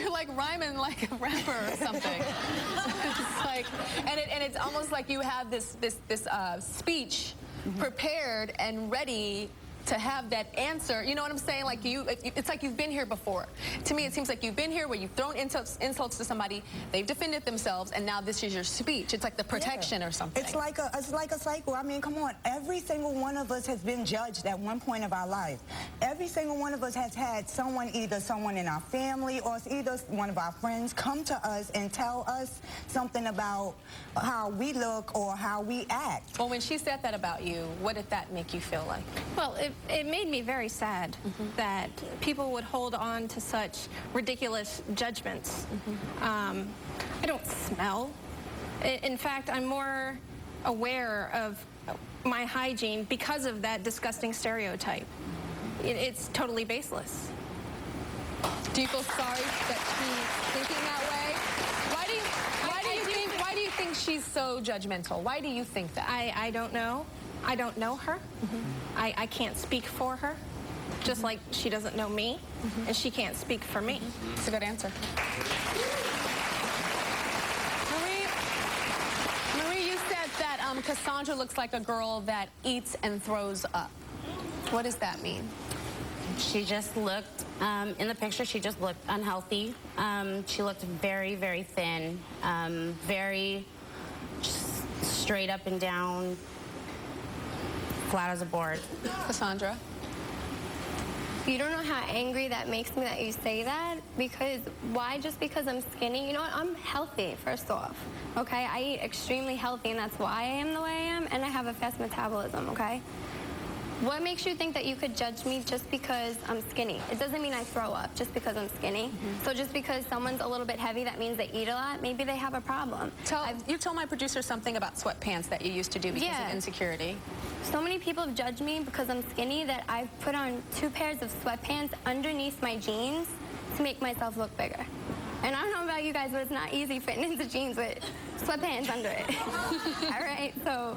you're like rhyming like a rapper or something. It's like, and it's almost like you have this speech prepared and ready to have that answer. You know what I'm saying? Like it's like you've been here before. To me, it seems like you've been here where you've thrown insults to somebody, they've defended themselves, and now this is your speech. It's like the protection or something. It's like a cycle. I mean, come on. Every single one of us has been judged at one point of our life. Every single one of us has had someone, either someone in our family or either one of our friends, come to us and tell us something about how we look or how we act. Well, when she said that about you, what did that make you feel like? Well, it made me very sad that people would hold on to such ridiculous judgments. I don't smell. In fact, I'm more aware of my hygiene because of that disgusting stereotype. It's totally baseless. Do you feel sorry that she's thinking that way? Why do you think she's so judgmental? Why do you think that? I don't know. I don't know her. I can't speak for her, just like she doesn't know me, and she can't speak for me. That's a good answer. Marie, you said that Cassandra looks like a girl that eats and throws up. What does that mean? She just looked, in the picture, she just looked unhealthy. She looked very, very thin, very straight up and down, flat as a board. Cassandra? You don't know how angry that makes me that you say that, because why just because I'm skinny? You know what? I'm healthy, first off, okay? I eat extremely healthy, and that's why I am the way I am, and I have a fast metabolism, okay? What makes you think that you could judge me just because I'm skinny? It doesn't mean I throw up just because I'm skinny. So just because someone's a little bit heavy, that means they eat a lot? Maybe they have a problem. You told my producer something about sweatpants that you used to do because of insecurity. So many people have judged me because I'm skinny that I've put on 2 pairs of sweatpants underneath my jeans to make myself look bigger. And I don't know about you guys, but it's not easy fitting into jeans with sweatpants under it. All right, so.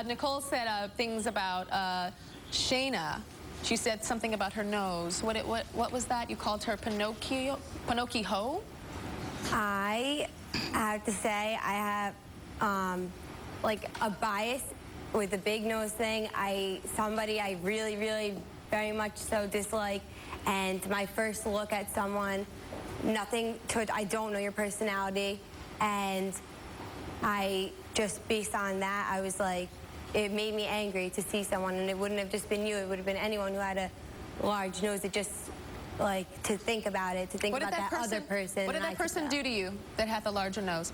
Nicole said things about Shayna. She said something about her nose. What was that? You called her Pinocchio? I have to say I have like a bias with the big nose thing. Somebody I really, really very much so dislike, and my first look at someone, I don't know your personality, and I just based on that, I was like, it made me angry to see someone, and it wouldn't have just been you, it would have been anyone who had a large nose. It just, like, to think about it, to think about that other person. What did that person do to you that had the larger nose?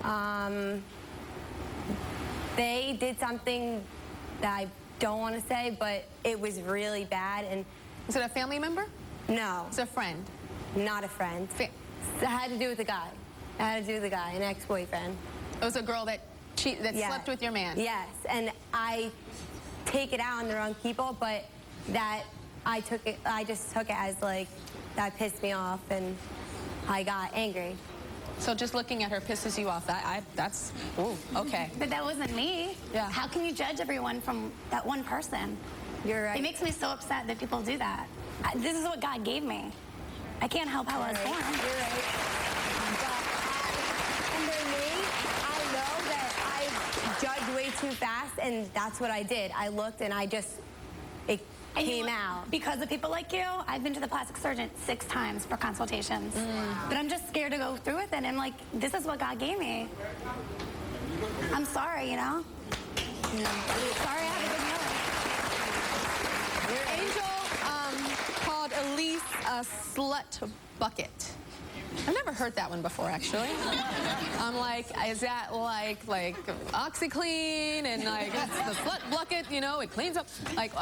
They did something that I don't want to say, but it was really bad. And was it a family member? No. It's a friend? Not a friend. It had to do with a guy. It had to do with a guy, an ex-boyfriend. It was a girl that slept with your man? Yes, and I take it out on the wrong people, but I just took it as like, that pissed me off, and I got angry. So just looking at her pisses you off. That's, ooh, okay. But that wasn't me. Yeah. How can you judge everyone from that one person? You're right. It makes me so upset that people do that. This is what God gave me. I can't help how I was born. You're right. Judged way too fast, and that's what I did. I looked, and it came out. Because of people like you, I've been to the plastic surgeon 6 times for consultations. But I'm just scared to go through with it, and I'm like, this is what God gave me. I'm sorry, you know? Sorry I have a good Angel called Elise a slut bucket. I've never heard that one before, actually. I'm like, is that like OxyClean and like it's the slut bucket, you know, it cleans up. Like,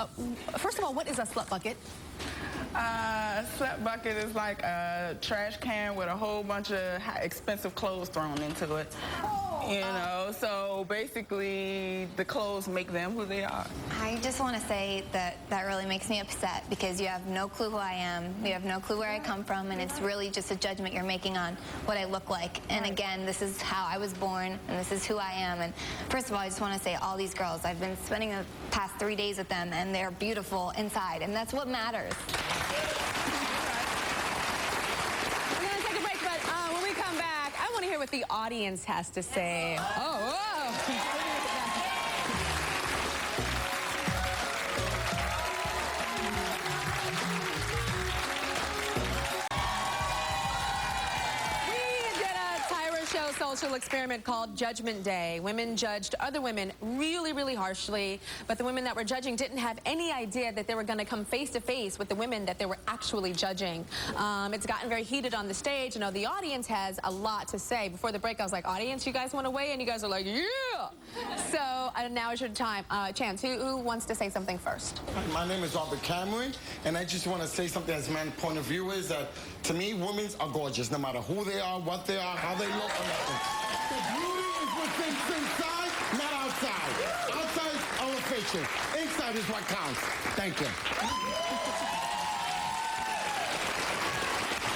first of all, what is a slut bucket? Slut bucket is like a trash can with a whole bunch of expensive clothes thrown into it. You know, so basically the clothes make them who they are. I just want to say that really makes me upset because you have no clue who I am, you have no clue where I come from, and it's really just a judgment you're making on what I look like. And again, this is how I was born, and this is who I am. And first of all, I just want to say all these girls, I've been spending the past 3 days with them, and they're beautiful inside, and that's what matters. We're going to take a break, but what the audience has to say. Oh, whoa. Social experiment called Judgment Day. Women judged other women really, really harshly, but the women that were judging didn't have any idea that they were going to come face to face with the women that they were actually judging. It's gotten very heated on the stage. You know, the audience has a lot to say. Before the break, I was like, audience, you guys want to weigh in? You guys are like, yeah! So now is your time. Chance, who wants to say something first? Hi, my name is Robert Cameron, and I just want to say something as my point of view is that, to me, women are gorgeous, no matter who they are, what they are, how they look, or nothing. The beauty is what's inside, not outside. Outside is artificial. Inside is what counts. Thank you.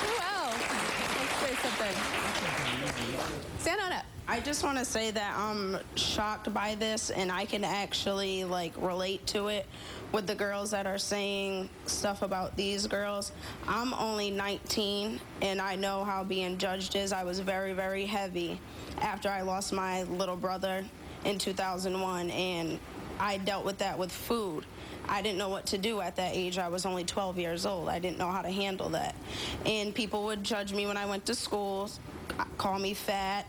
Who else? Let's say something. Stand on up. I just want to say that I'm shocked by this, and I can actually relate to it with the girls that are saying stuff about these girls. I'm only 19, and I know how being judged is. I was very, very heavy after I lost my little brother in 2001, and I dealt with that with food. I didn't know what to do at that age. I was only 12 years old. I didn't know how to handle that. And people would judge me when I went to school, call me fat.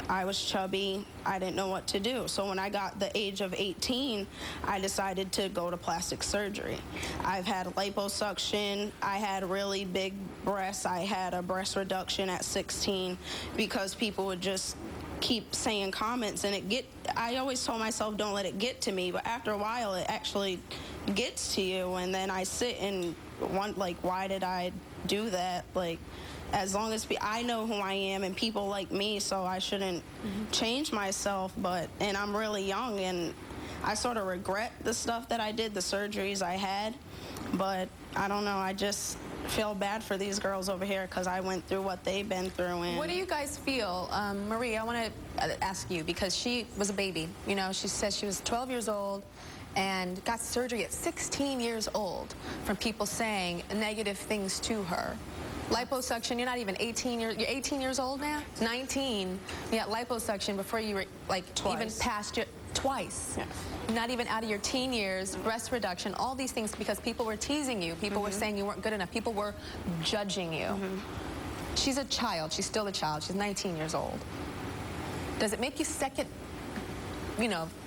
I was chubby. I didn't know what to do. So when I got the age of 18, I decided to go to plastic surgery. I've had liposuction. I had really big breasts. I had a breast reduction at 16 because people would just keep saying comments, and I always told myself, don't let it get to me, but after a while it actually gets to you, and then I sit and wonder, why did I do that? As long as I know who I am and people like me, so I shouldn't change myself, and I'm really young, and I sort of regret the stuff that I did, the surgeries I had, but I don't know, I just feel bad for these girls over here because I went through what they've been through. And what do you guys feel? Marie, I want to ask you, because she was a baby. You know, she says she was 12 years old and got surgery at 16 years old from people saying negative things to her. Liposuction, you're not even 18 years, you're 18 years old now? 19, you got liposuction before you were even past your, twice. Yes. Not even out of your teen years, breast reduction, all these things because people were teasing you, people were saying you weren't good enough, people were judging you. She's a child, she's still a child, she's 19 years old. Does it make you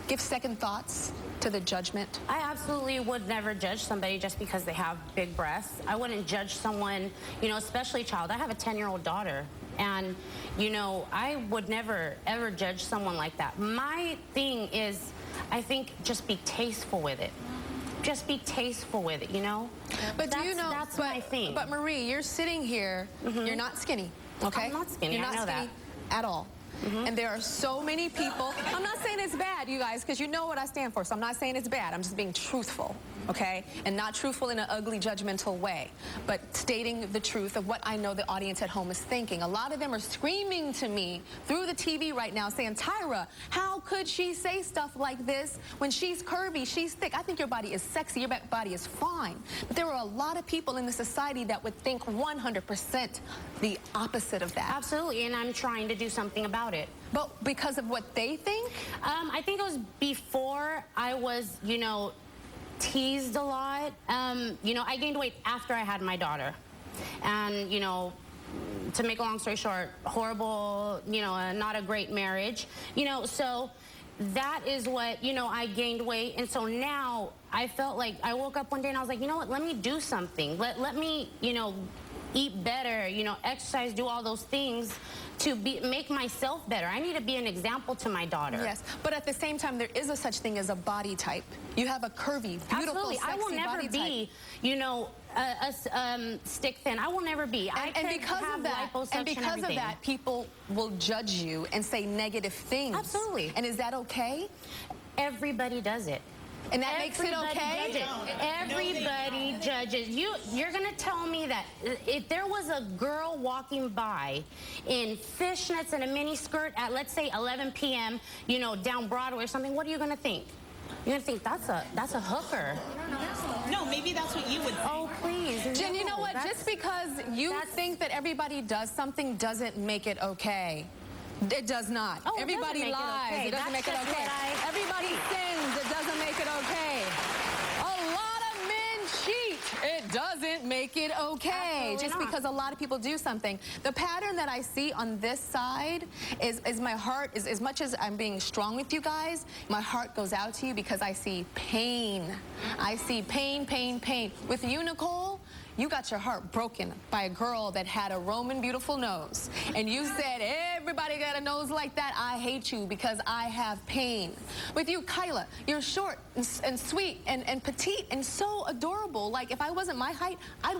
give second thoughts to the judgment? I absolutely would never judge somebody just because they have big breasts. I wouldn't judge someone, especially a child. I have a 10-year-old daughter, and, I would never, ever judge someone like that. My thing is, I think, just be tasteful with it. Just be tasteful with it, But do you know, that's my thing. But Marie, you're sitting here, you're not skinny, okay? I'm not skinny, You're not I know skinny at all. And there are so many people. I'm not saying it's bad, you guys, because you know what I stand for, so I'm not saying it's bad. I'm just being truthful, okay? And not truthful in an ugly, judgmental way, but stating the truth of what I know the audience at home is thinking. A lot of them are screaming to me through the TV right now saying, Tyra, how could she say stuff like this when she's curvy, she's thick? I think your body is sexy, your body is fine. But there are a lot of people in the society that would think 100% the opposite of that. Absolutely, and I'm trying to do something about it. But because of what they think? I think it was before I was, teased a lot. I gained weight after I had my daughter. And, to make a long story short, horrible, not a great marriage. So that is what, I gained weight. And so now I felt like I woke up one day and I was like, you know what, let me do something. Let me, eat better, exercise, do all those things to make myself better. I need to be an example to my daughter. Yes, but at the same time, there is a such thing as a body type. You have a curvy, beautiful, Absolutely. sexy I will never body be, type. Stick thin. I will never be. And because of that, people will judge you and say negative things. Absolutely. And is that okay? Everybody does it. And that makes it okay? Everybody judges. You're going to tell me that if there was a girl walking by in fishnets and a mini skirt at, let's say, 11 p.m., down Broadway or something, what are you going to think? You're going to think, that's a hooker. No, maybe that's what you would think. Oh, please. Jen, you know what? Just because you think that everybody does something doesn't make it okay. It does not. Oh, it Everybody doesn't make it lies. okay. It doesn't That's make it just okay. what I- Everybody sins. It doesn't make it okay. A lot of men cheat. It doesn't make it okay. Absolutely Just not. because a lot of people do something. The pattern that I see on this side is my heart, is as much as I'm being strong with you guys, my heart goes out to you because I see pain. I see pain, pain, pain. With you, Nicole, you got your heart broken by a girl that had a Roman beautiful nose. And you said, everybody got a nose like that. I hate you because I have pain. With you, Kyla, you're short and sweet and petite and so adorable. Like, if I wasn't my height, I'd